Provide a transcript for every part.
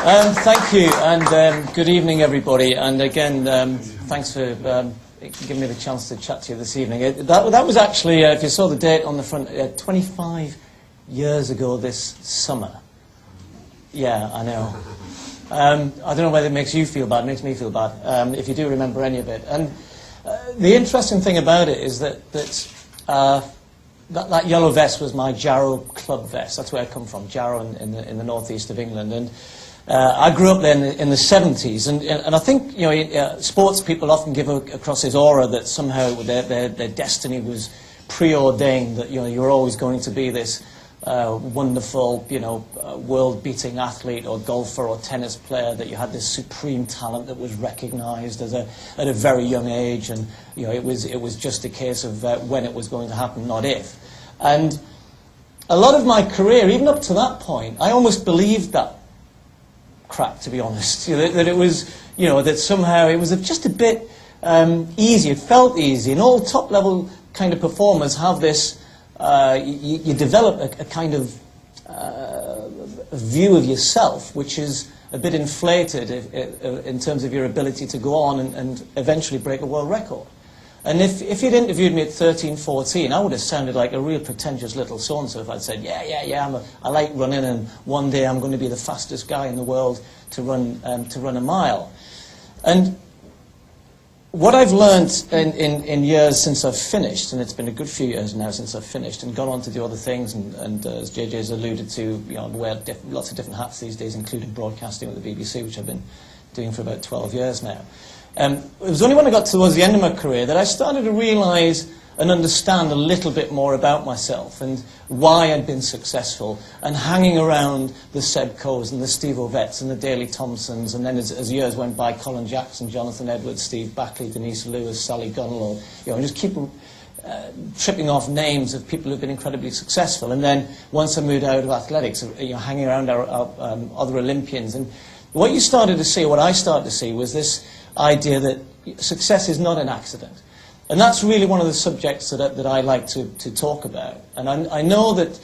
Thank you, and good evening, everybody. And again, thanks for giving me the chance to chat to you this evening. That was actually, if you saw the date on the front, 25 years ago this summer. Yeah, I know. I don't know whether it makes you feel bad. It makes me feel bad, if you do remember any of it. And the interesting thing about it is that yellow vest was my Jarrow club vest. That's where I come from, Jarrow in the northeast of England. And I grew up there in the 70s. And I think, you know, sports people often give across this aura that somehow their destiny was preordained, that, you know, you're always going to be this wonderful, you know, world-beating athlete or golfer or tennis player, that you had this supreme talent that was recognized at a very young age, and, you know, it was just a case of when it was going to happen, not if. And a lot of my career, even up to that point, I almost believed that crap, to be honest. You know, that it was, you know, that somehow it was just a bit easy. It felt easy, and all top-level kind of performers have this. You develop a kind of a view of yourself which is a bit inflated in terms of your ability to go on and eventually break a world record. And if you'd interviewed me at 13, 14, I would have sounded like a real pretentious little so-and-so if I'd said, yeah, I like running, and one day I'm going to be the fastest guy in the world to run a mile. And what I've learned in years since I've finished, and it's been a good few years now since I've finished and gone on to do other things, and as JJ's alluded to, you know, I wear lots of different hats these days, including broadcasting with the BBC, which I've been doing for about 12 years now. It was only when I got towards the end of my career that I started to realise and understand a little bit more about myself and why I'd been successful, and hanging around the Seb Coes and the Steve Ovettes and the Daley Thompsons, and then as years went by, Colin Jackson, Jonathan Edwards, Steve Backley, Denise Lewis, Sally Gunnell, you know, and just keep tripping off names of people who've been incredibly successful. And then once I moved out of athletics, you know, hanging around our other Olympians, and what you started to see, what I started to see, was this idea that success is not an accident. And that's really one of the subjects that I like to talk about. And I know that,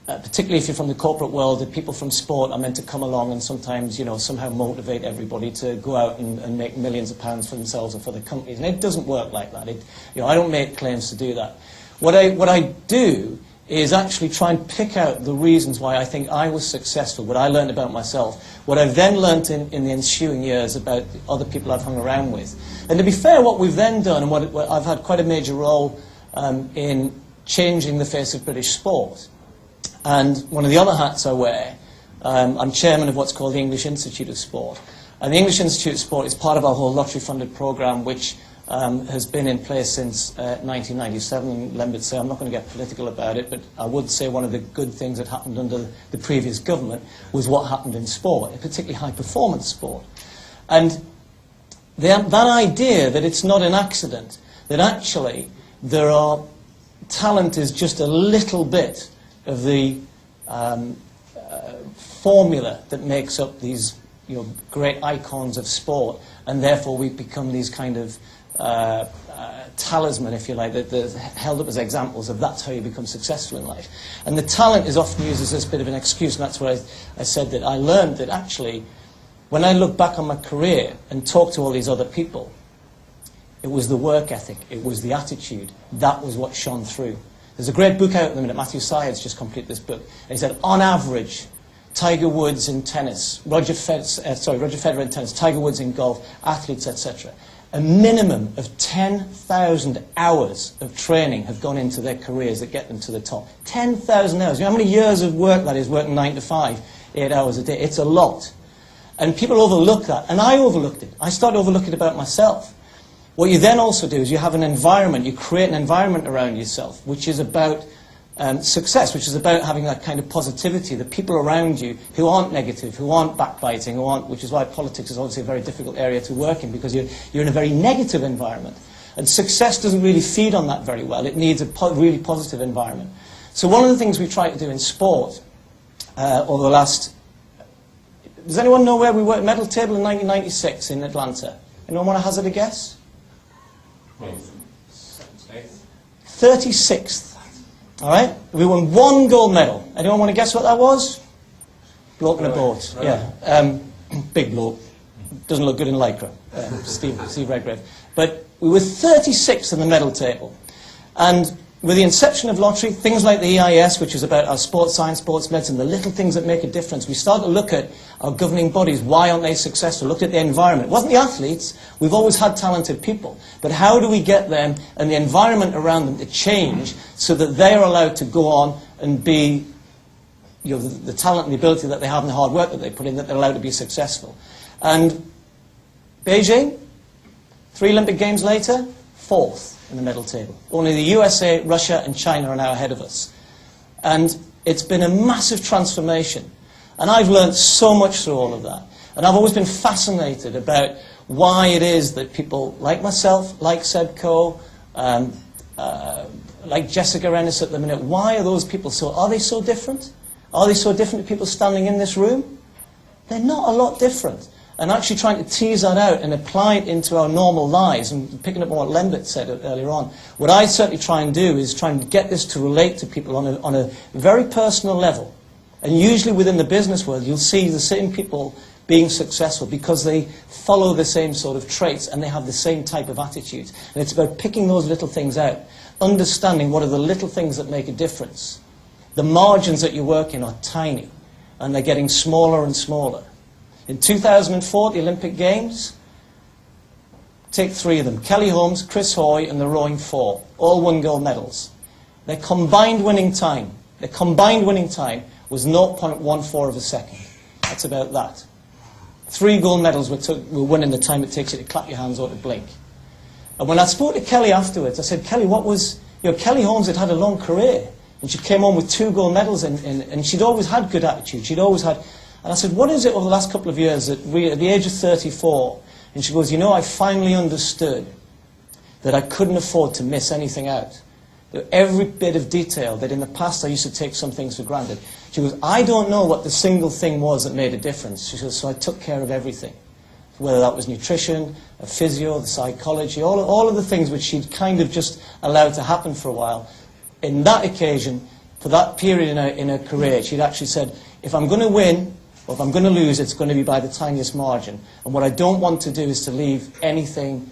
particularly if you're from the corporate world, that people from sport are meant to come along and sometimes, you know, somehow motivate everybody to go out and make millions of pounds for themselves or for their companies. And it doesn't work like that. You know, I don't make claims to do that. What I do is actually try and pick out the reasons why I think I was successful, what I learned about myself, what I've then learned in the ensuing years about other people I've hung around with. And to be fair, what we've then done, and what I've had quite a major role in changing the face of British sport. And one of the other hats I wear, I'm chairman of what's called the English Institute of Sport. And the English Institute of Sport is part of our whole lottery-funded programme, which has been in place since 1997. Let me say, I'm not going to get political about it, but I would say one of the good things that happened under the previous government was what happened in sport, particularly high-performance sport. And that idea that it's not an accident, that actually talent is just a little bit of the formula that makes up these, you know, great icons of sport, and therefore we become these kind of talisman, if you like, that are held up as examples of that's how you become successful in life. And the talent is often used as this bit of an excuse, and that's where I said that I learned that actually, when I look back on my career and talk to all these other people, it was the work ethic, it was the attitude, that was what shone through. There's a great book out at the minute, Matthew Syed's just completed this book, and he said, on average, Tiger Woods in tennis, Roger Federer in tennis, Tiger Woods in golf, athletes, etc., a minimum of 10,000 hours of training have gone into their careers that get them to the top. 10,000 hours. You know how many years of work that is, working 9 to 5, 8 hours a day? It's a lot. And people overlook that, and I overlooked it. I started overlooking it about myself. What you then also do is you have an environment, you create an environment around yourself, which is about success, which is about having that kind of positivity, the people around you who aren't negative, who aren't backbiting, which is why politics is obviously a very difficult area to work in, because you're in a very negative environment. And success doesn't really feed on that very well. It needs a really positive environment. So one of the things we try to do in sport over the last... Does anyone know where we were at medal table in 1996 in Atlanta? Anyone want to hazard a guess? 36th. All right? We won 1 gold medal. Anyone want to guess what that was? Bloke in a boat, yeah. Big bloke. Doesn't look good in Lycra, Steve Redgrave. But we were 36th in the medal table. And with the inception of lottery, things like the EIS, which is about our sports science, sports medicine, the little things that make a difference, we started to look at our governing bodies. Why aren't they successful? Looked at the environment. It wasn't the athletes. We've always had talented people. But how do we get them and the environment around them to change so that they're allowed to go on and be, you know, the talent and the ability that they have and the hard work that they put in, that they're allowed to be successful? And Beijing, 3 Olympic Games later, 4th in the medal table. Only the USA, Russia and China are now ahead of us. And it's been a massive transformation. And I've learned so much through all of that. And I've always been fascinated about why it is that people like myself, like Seb Coe, like Jessica Ennis at the minute, why are those people are they so different? Are they so different to people standing in this room? They're not a lot different. And actually trying to tease that out and apply it into our normal lives, and picking up on what Lembit said earlier on, what I certainly try and do is try and get this to relate to people on a very personal level. And usually within the business world, you'll see the same people being successful because they follow the same sort of traits and they have the same type of attitudes. And it's about picking those little things out, understanding what are the little things that make a difference. The margins that you work in are tiny, and they're getting smaller and smaller. In 2004, the Olympic Games, take 3 of them. Kelly Holmes, Chris Hoy, and the rowing 4. All won gold medals. Their combined winning time was 0.14 of a second. That's about that. 3 gold medals were won in the time it takes you to clap your hands or to blink. And when I spoke to Kelly afterwards, I said, Kelly, Kelly Holmes had had a long career. And she came on with 2 gold medals, and she'd always had good attitude. She'd always had... And I said, what is it over the last couple of years that at the age of 34, and she goes, you know, I finally understood that I couldn't afford to miss anything out. Every bit of detail that in the past I used to take some things for granted. She goes, I don't know what the single thing was that made a difference. She goes, so I took care of everything. Whether that was nutrition, a physio, the psychology, all of the things which she'd kind of just allowed to happen for a while. In that occasion, for that period in her career, she'd actually said, if I'm going to win, or if I'm going to lose, it's going to be by the tiniest margin. And what I don't want to do is to leave anything,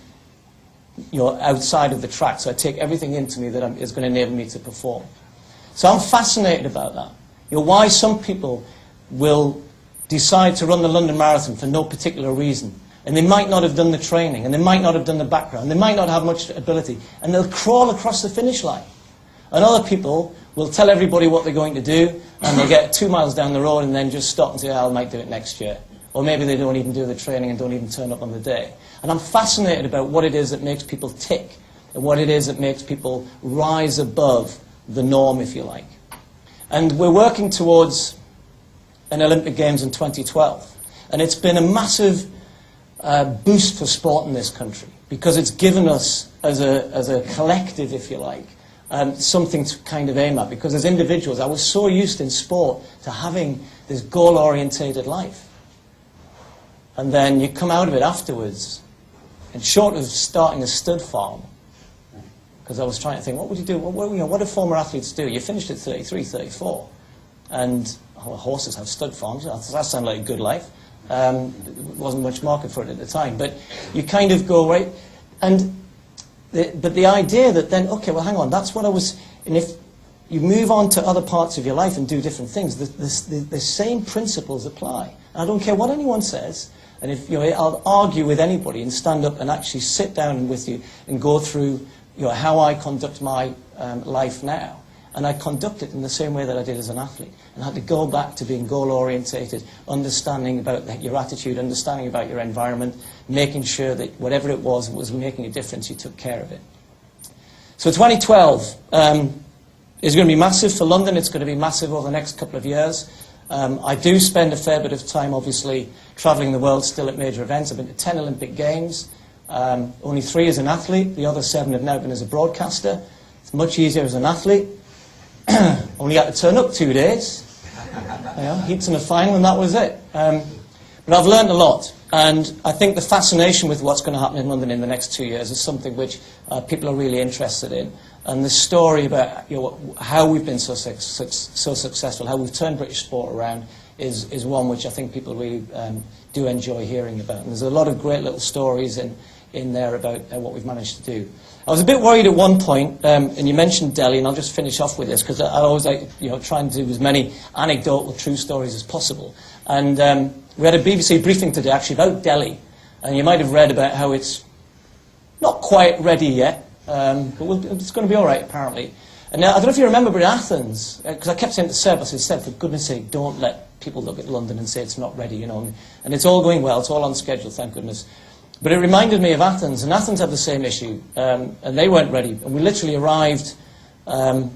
you know, outside of the track. So I take everything into me that is going to enable me to perform. So I'm fascinated about that. You know, why some people will decide to run the London Marathon for no particular reason. And they might not have done the training, and they might not have done the background, they might not have much ability, and they'll crawl across the finish line. And other people will tell everybody what they're going to do, and they'll get 2 miles down the road and then just stop and say, oh, I might do it next year. Or maybe they don't even do the training and don't even turn up on the day. And I'm fascinated about what it is that makes people tick, and what it is that makes people rise above the norm, if you like. And we're working towards an Olympic Games in 2012. And it's been a massive boost for sport in this country, because it's given us, as a collective, if you like, something to kind of aim at. Because as individuals, I was so used in sport to having this goal-orientated life. And then you come out of it afterwards, and short of starting a stud farm, because I was trying to think, what would you do? What do former athletes do? You finished at 33, 34, and horses have stud farms. That sounded like a good life. There wasn't much market for it at the time, but you kind of go right, and but the idea that then, okay, well, hang on, that's what I was, and if you move on to other parts of your life and do different things, the same principles apply. And I don't care what anyone says, and if I'll argue with anybody and stand up and actually sit down with you and go through how I conduct my life now. And I conduct it in the same way that I did as an athlete. And I had to go back to being goal-orientated, understanding about your attitude, understanding about your environment, making sure that whatever it was making a difference, you took care of it. So 2012 is going to be massive for London. It's going to be massive over the next couple of years. I do spend a fair bit of time, obviously, travelling the world still at major events. I've been to 10 Olympic Games, only 3 as an athlete. The other 7 have now been as a broadcaster. It's much easier as an athlete. Only had to turn up 2 days. Heats in the final, and that was it. But I've learned a lot. And I think the fascination with what's going to happen in London in the next 2 years is something which people are really interested in. And the story about how we've been so successful, how we've turned British sport around, is one which I think people really do enjoy hearing about. And there's a lot of great little stories in there about what we've managed to do. I was a bit worried at one point, and you mentioned Delhi, and I'll just finish off with this, because I always like, trying to do as many anecdotal true stories as possible. And we had a BBC briefing today, actually, about Delhi, and you might have read about how it's not quite ready yet, but it's going to be all right, apparently. And now, I don't know if you remember, but in Athens, because I kept saying to Seb, I said, Seb, for goodness sake, don't let people look at London and say it's not ready, and it's all going well, it's all on schedule, thank goodness. But it reminded me of Athens, and Athens had the same issue, and they weren't ready. And we literally arrived, a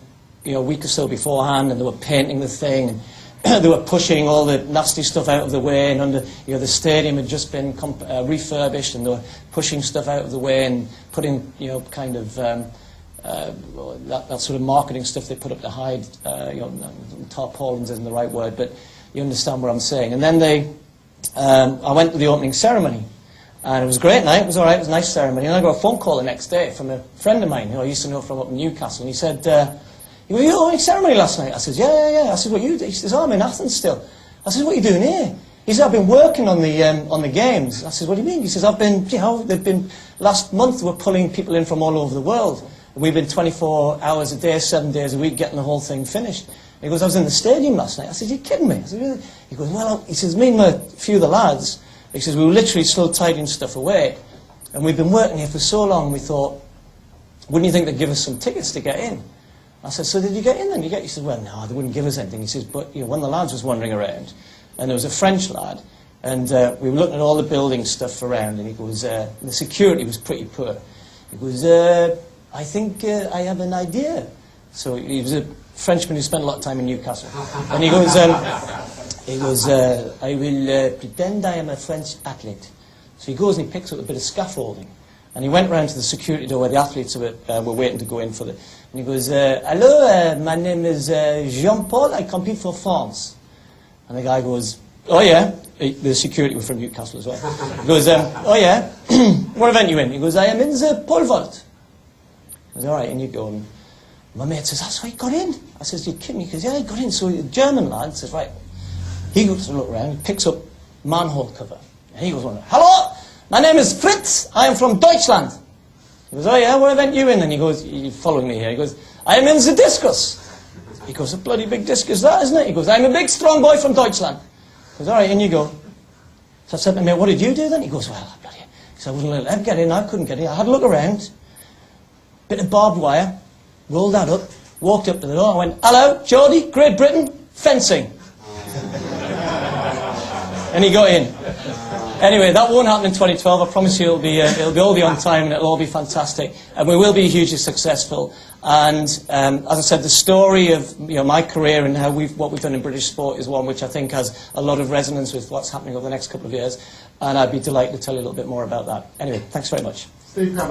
week or so beforehand, and they were painting the thing, and they were pushing all the nasty stuff out of the way, and the stadium had just been refurbished, and they were pushing stuff out of the way and putting, kind of that sort of marketing stuff they put up to hide, tarpaulins isn't the right word, but you understand what I'm saying. And then I went to the opening ceremony. And it was a great night, it was all right, it was a nice ceremony. And I got a phone call the next day from a friend of mine who I used to know from up in Newcastle. And he said, you were at your ceremony last night? I said, yeah. I said, what you do? He says, I'm in Athens still. I said, what are you doing here? He said, I've been working on the games. I said, what do you mean? He says, last month we're pulling people in from all over the world. We've been 24 hours a day, 7 days a week getting the whole thing finished. He goes, I was in the stadium last night. I said, you're kidding me? I said, really? He goes, well, he says, me and a few of the lads, he says, we were literally still tidying stuff away, and we've been working here for so long, we thought, wouldn't you think they'd give us some tickets to get in? I said, so did you get in then? He said, well, no, they wouldn't give us anything. He says, but one of the lads was wandering around, and there was a French lad, and we were looking at all the building stuff around, and he goes, the security was pretty poor. He goes, I think I have an idea. So he was a Frenchman who spent a lot of time in Newcastle. And he goes, I will pretend I am a French athlete. So he goes and he picks up a bit of scaffolding. And he went round to the security door where the athletes were waiting to go in for the... And he goes, hello, my name is Jean-Paul, I compete for France. And the guy goes, oh yeah. The security was from Newcastle as well. He goes, oh yeah, what event are you in? He goes, I am in the pole vault. I goes, all right, and you go. And my mate says, that's why he got in. I says, you kidding me? He goes, yeah, he got in. So the German lad says, right. He goes to look around, he picks up manhole cover. And he goes, hello, my name is Fritz, I am from Deutschland. He goes, oh yeah, what event are you in? And he goes, you're following me here. He goes, I am in the discus. He goes, a bloody big discus that, isn't it? He goes, I'm a big strong boy from Deutschland. He goes, all right, in you go. So I said to him, what did you do then? He goes, well, bloody, he said, I wasn't let him get in, I couldn't get in. I had a look around, bit of barbed wire, rolled that up, walked up to the door, I went, hello, Geordie, Great Britain, fencing. And he got in. Anyway, that won't happen in 2012. I promise you it'll all be on time and it'll all be fantastic. And we will be hugely successful. And as I said, the story of my career and what we've done in British sport is one which I think has a lot of resonance with what's happening over the next couple of years. And I'd be delighted to tell you a little bit more about that. Anyway, thanks very much. Steve Cram,